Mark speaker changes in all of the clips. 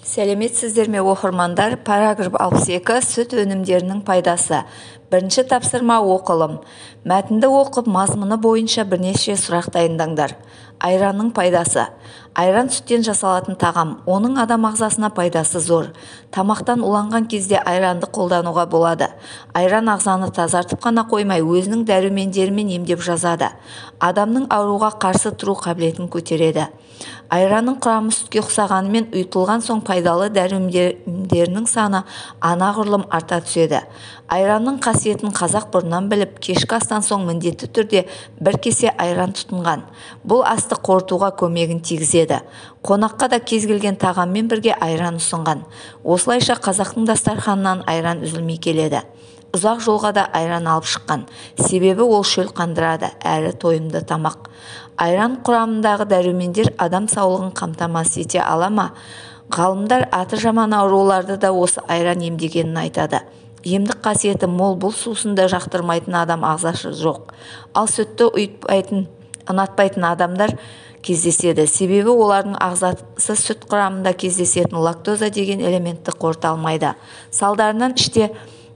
Speaker 1: Сәлеметсіздер ме оқырмандар? Параграф 62 сүт өнімдерінің пайдасы. Бірінші тапсырма оқылым. Мәтінді оқып, мазмұны бойынша бірнеше сұрақ дайындаңдар. Айранның пайдасы. Айран сүттен жасалатын тағам. Оның адам ағзасына пайдасы зор. Тамақтан уланған кезде айранды қолдануға болады. Айран ағзаны тазартып қана қоймай, өзінің дәрумендерімен емдеп жазады. Адамның ауруға қарсы тұру қабілетін көтереді. Айранның құрамы сүтке ұқсағанымен ұйытылған соң пайдалы дәрумендерінің саны анағұрлым арта түседі. Айранның қасиетін қазақ бұрыннан біліп, кешкі астан соң міндетті түрде бір кесе айран тұтынған. Бұл асты қорытуға көмегін тигізеді. Қонаққа да кез келген тағаммен бірге айран ұсынған. Осылайша қазақтың дастарханынан айран үзілмей келеді. Ұзақ жолға да айран алып шыққан. Себебі ол шөл қандырады, әрі тойымды тамақ. Айран құрамындағы дәрумендер адам саулығын қамтамасыз ете ала ма? Ғалымдар аты жаман ауруларды да осы айран емдегенін айтады. Емдік қасиеті мол бұл сусынды жақтырмайтын адам ағзасы жоқ. Ал сүтті ұнатпайтын адамдар кездеседі. Себебі олардың ағзасы сүт құрамында кездесетін лактоза деген элементті қорыта алмайды. Салдарынан іште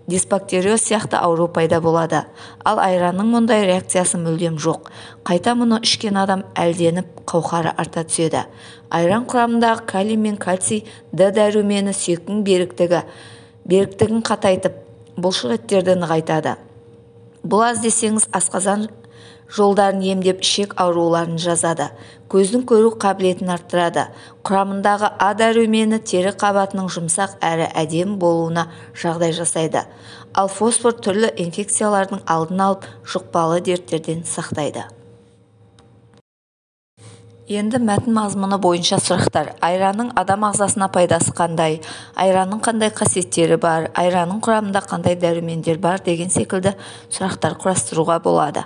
Speaker 1: дисбактериоз сияқты ауру пайда болады. Ал айранның мұндай реакциясы мүлдем жоқ. Қайта мұны ішкен адам әлденіп қауқары арта түседі. Айран құрамындағы калий мен кальций Д дәрумені сүйектің беріктігін қатайтып, бұлшық еттерді нығайтады. Бұл аз десеңіз асқазан жолдарын емдеп ішек ауруларын жазады. Көздің көру қабілетін арттырады. Құрамындағы А дәрумені тері қабатының жұмсақ әрі әдемі болуына жағдай жасайды. Ал фосфор түрлі инфекциялардың алдын алып, жұқпалы дерттерден сақтайды. Енді мәтін мазмұны бойынша сұрақтар. Айранның адам ағзасына пайдасы қандай? Айранның қандай қасиеттері бар? Айранның құрамында қандай дәрумендер бар? Деген секілді сұрақтар құрастыруға болады.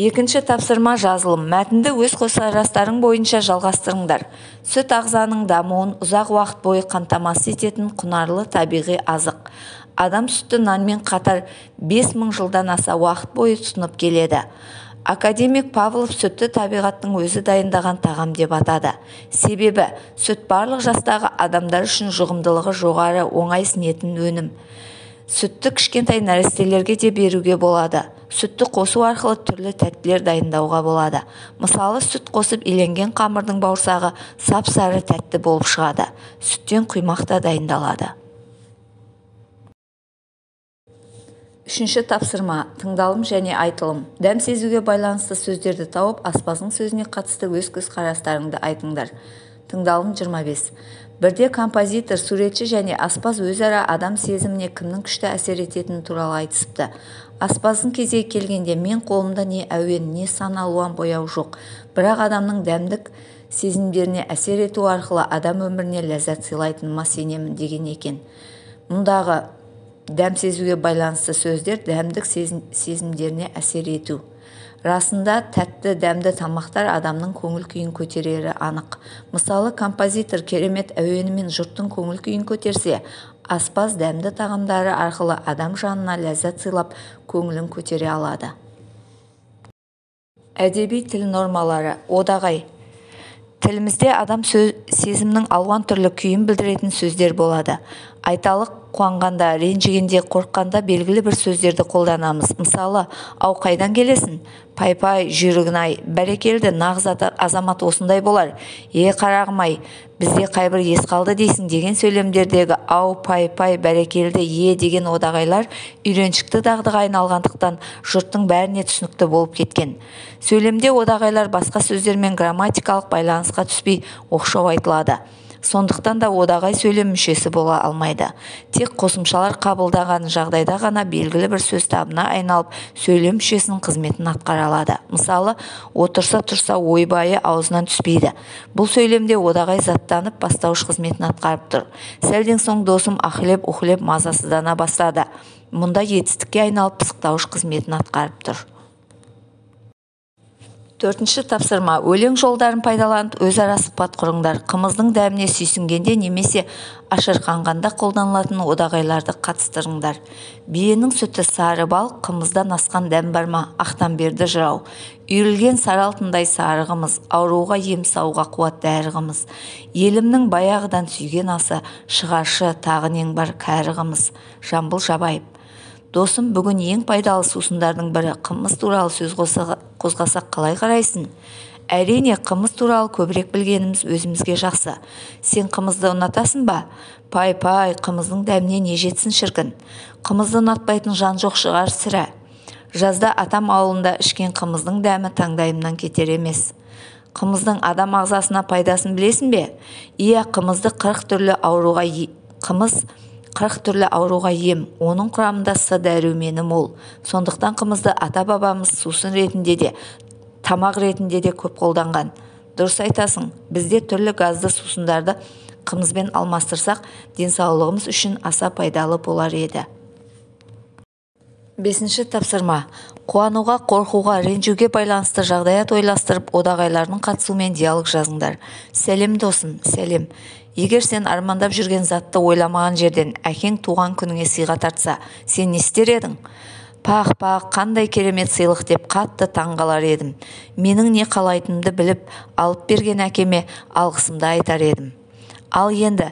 Speaker 1: Екінші тапсырма жазылым. Мәтінді өз көзқарастарың бойынша жалғастырыңдар. Сүт ағзаның дамуын ұзақ уақыт бойы қамтамасыз ететін құнарлы табиғи азық. Адам сүтті нанмен қатар 5000 жылдан аса уақыт бойы тұтынып келеді. Академик Павлов сүтті табиғаттың өзі дайындаған тағам деп атады. Себебі сүт барлық жастағы адамдар үшін жұғымдылығы жоғары, оңай сінетін өнім. Сүтті кішкентай нәрестелерге де беруге болады. Сүтті қосу арқылы түрлі тәттілер дайындауға болады. Мысалы, сүт қосып иленген қамырдың бауырсағы сап-сары тәтті болып шығады. Сүттен құймақ та дайындалады. Үшінші тапсырма. Тыңдалым және айтылым. Дәм сезуге байланысты сөздерді тауып, аспаздың сөзіне қатысты өз көзқарастарыңды айтыңдар. Тыңдалым 25. Бірде композитор, суретші және аспаз өзара адам сезіміне кімнің күшті әсер ететіні туралы айтысыпты. Аспаздың кезегі келгенде мен қолымда не әуен, не сан алуан бояу жоқ. Бірақ адамның дәмдік сезімдеріне әсер ету арқылы адам өміріне ләззат сыйлайтыныма сенемін деген екен. Мұндағы дәм сезуге байланысты сөздер дәмдік сезімдеріне әсер ету. Расында тәтті дәмді тамақтар адамның көңіл күйін көтерері анық. Мысалы, композитор керемет әуенімен жұрттың көңіл күйін көтерсе, аспаз дәмді тағамдары арқылы адам жанына ләззат сыйлап, көңілін көтере алады. Әдеби тіл нормалары. Одағай. Тілімізде адам сезімнің алуан түрлі күйін білдіретін сөздер болады. Айталық, қуанғанда, ренжігенде, қорыққанда белгілі бір сөздерді қолданамыз. Мысалы, ау қайдан келесің? Пай-пай, жүйрігін-ай, бәрекелді, нағыз азамат осындай болар. Қарағым-ай, бізде қайбір ес қалды дейсің деген сөйлемдердегі ау, пай-пай, бәрекелді, деген одағайлар үйреншікті дағдыға айналғандықтан жұрттың бәріне түсінікті болып кеткен. Сөйлемде одағайлар басқа сөздермен грамматикалық байланысқа түспей оқшау айтылады. Сондықтан да одағай сөйлем мүшесі бола алмайды. Тек қосымшалар қабылдаған жағдайда ғана белгілі бір сөз табына айналып, сөйлем мүшесінің қызметін атқара алады. Мысалы, отырса-тұрса ойбайы аузынан түспейді. Бұл сөйлемде одағай заттанып бастауыш қызметін атқарып тұр. Сәлден соң досым ахілеп-ухілеп мазасыздана бастады. Мұнда етістікке айналып пысықтауыш қызметін атқарып тұр. Төртінші тапсырма. Өлең жолдарын пайдаланып өзара сұхбат құрыңдар. Қымыздың дәміне сүйсінгенде немесе ашырқанғанда қолданылатын одағайларды қатыстырыңдар. Биенің сүті сары бал, қымыздан асқан дәм бар ма? Ақтан берді жырау. Үйрілген сары алтындай сарығымыз, ауруға ем сауға қуат дәрігіміз. Елімнің баяғыдан сүйген асы, шығаршы тағы нең бар кәрігіміз. Жамбыл Жабаев. Досым, бүгін ең пайдалы сусындардың бірі қымыз туралы сөз қозғасақ қалай қарайсың? Әрине, қымыз туралы көбірек білгеніміз өзімізге жақсы. Сен қымызды ұнатасың ба? Пай-пай, қымыздың дәміне не жетсін шіркін. Қымызды ұнатпайтын жан жоқ шығар сірә. Жазда атам ауылында ішкен қымыздың дәмі таңдайымнан кетер емес. Қымыздың адам ағзасына пайдасын білесің бе? Иә, қымыз 40 түрлі ауруға ем, оның құрамында С дәрумені мол. Сондықтан қымызды ата-бабамыз сусын ретінде де, тамақ ретінде де көп қолданған. Дұрыс айтасың, бізде түрлі газды сусындарды қымызбен алмастырсақ, денсаулығымыз үшін аса пайдалы болар еді. Бесінші тапсырма. Қуануға, қорқуға, ренжуге байланысты жағдаят ойластырып, одағайлардың қатысуымен диалог жазыңдар. Сәлем досым, сәлем. Егер сен армандап жүрген затты ойламаған жерден әкең туған күніңе сыйға тартса, сен не істер едің? Пақ, қандай керемет сыйлық деп қатты таңғалар едім. Менің не қалайтынымды біліп, алып берген әкеме алғысымды айтар едім. Ал енді,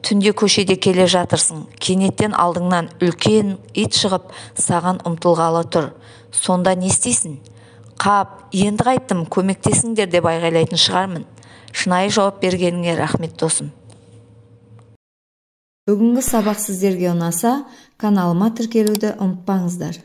Speaker 1: түнде көшеде келе жатырсың, кенеттен алдыңнан үлкен ит шығып, саған ұмтылғалы тұр. Сонда не істейсің? Қап, енді қайттым, көмектесіңдер деп айғайлайтын шығармын. Шынайы жауап бергеніңе рахмет досым. Бүгінгі сабақ сіздерге ұнаса, каналыма тіркелуді ұмытпаңыздар.